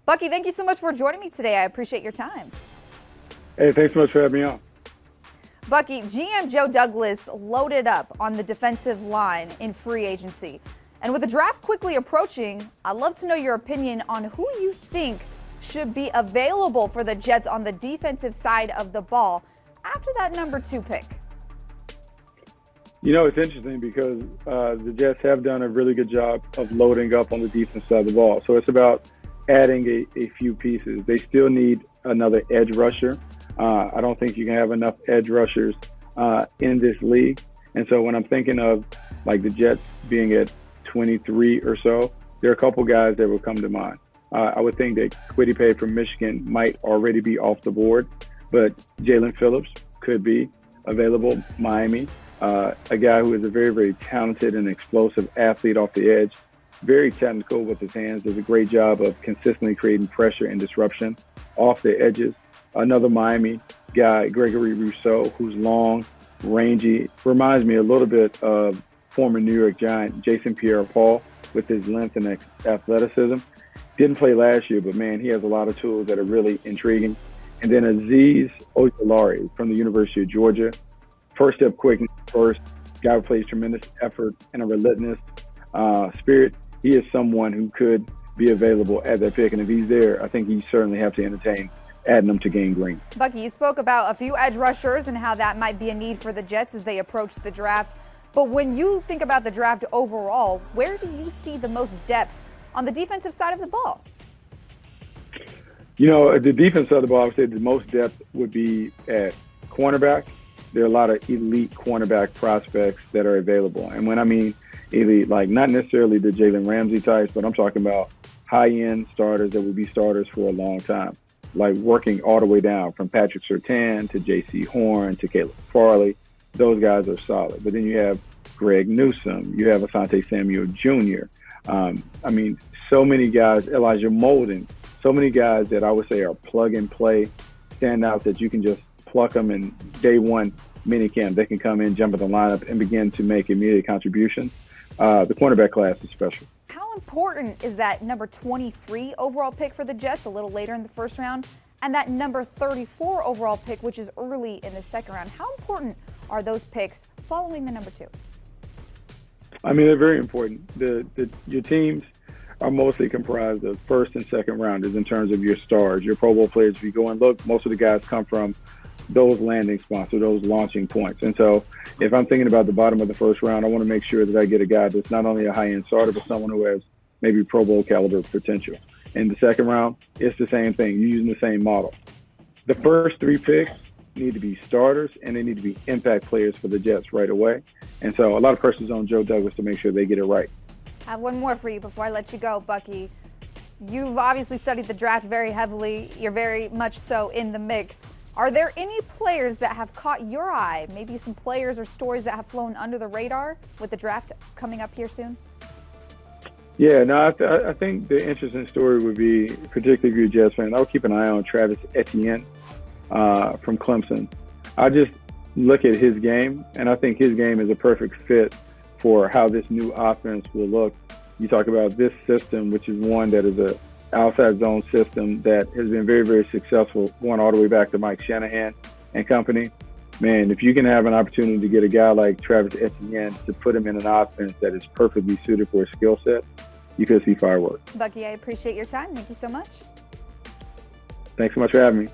Bucky, thank you so much for joining me today. I appreciate your time. Hey, thanks so much for having me on. Bucky, GM Joe Douglas loaded up on the defensive line in free agency. And with the draft quickly approaching, I'd love to know your opinion on who you think should be available for the Jets on the defensive side of the ball after that number 2 pick. You know, it's interesting because the Jets have done a really good job of loading up on the defense side of the ball. So it's about adding a few pieces. They still need another edge rusher. I don't think you can have enough edge rushers in this league. And so when I'm thinking of like the Jets being at 23 or so, there are a couple guys that will come to mind. I would think that Kwity Paye from Michigan might already be off the board, but Jalen Phillips could be available. Miami, a guy who is a very, very talented and explosive athlete off the edge, very technical with his hands, does a great job of consistently creating pressure and disruption off the edges. Another Miami guy, Gregory Rousseau, who's long, rangy, reminds me a little bit of former New York Giant Jason Pierre-Paul with his length and athleticism. Didn't play last year, but man, he has a lot of tools that are really intriguing. And then Azeez Ojulari from the University of Georgia. First step quickness first. Guy who plays tremendous effort and a relentless spirit. He is someone who could be available at that pick. And if he's there, I think he certainly have to entertain adding them to Game Green. Bucky, you spoke about a few edge rushers and how that might be a need for the Jets as they approach the draft. But when you think about the draft overall, where do you see the most depth on the defensive side of the ball? You know, the defense side of the ball, I would say the most depth would be at cornerback. There are a lot of elite cornerback prospects that are available. And when I mean elite, like not necessarily the Jalen Ramsey types, but I'm talking about high-end starters that will be starters for a long time, like working all the way down from Patrick Surtain to J.C. Horn to Caleb Farley. Those guys are solid. But then you have Greg Newsome. You have Asante Samuel Jr. I mean, so many guys, Elijah Molden, so many guys that I would say are plug-and-play standouts that you can just pluck them in day one minicamp. They can come in, jump in the lineup, and begin to make immediate contributions. The cornerback class is special. How important is that number 23 overall pick for the Jets a little later in the first round, and that number 34 overall pick, which is early in the second round? How important are those picks following the number 2? I mean, they're very important. Your teams are mostly comprised of first and second rounders in terms of your stars, your Pro Bowl players. If you go and look, most of the guys come from those landing spots or those launching points. And so if I'm thinking about the bottom of the first round, I want to make sure that I get a guy that's not only a high-end starter, but someone who has maybe Pro Bowl caliber potential. In the second round, it's the same thing. You're using the same model. The first 3 picks need to be starters, and they need to be impact players for the Jets right away. And so a lot of pressure is on Joe Douglas to make sure they get it right. I have one more for you before I let you go, Bucky. You've obviously studied the draft very heavily. You're very much so in the mix. Are there any players that have caught your eye, maybe some players or stories that have flown under the radar with the draft coming up here soon? Yeah, no, I think the interesting story would be, particularly if you're a Jets fan, I would keep an eye on Travis Etienne from Clemson. I just look at his game, and I think his game is a perfect fit for how this new offense will look. You talk about this system, which is one that is a outside zone system that has been very, very successful, going all the way back to Mike Shanahan and company. Man, if you can have an opportunity to get a guy like Travis Etienne to put him in an offense that is perfectly suited for his skill set, you could see fireworks. Bucky, I appreciate your time. Thank you so much. Thanks so much for having me.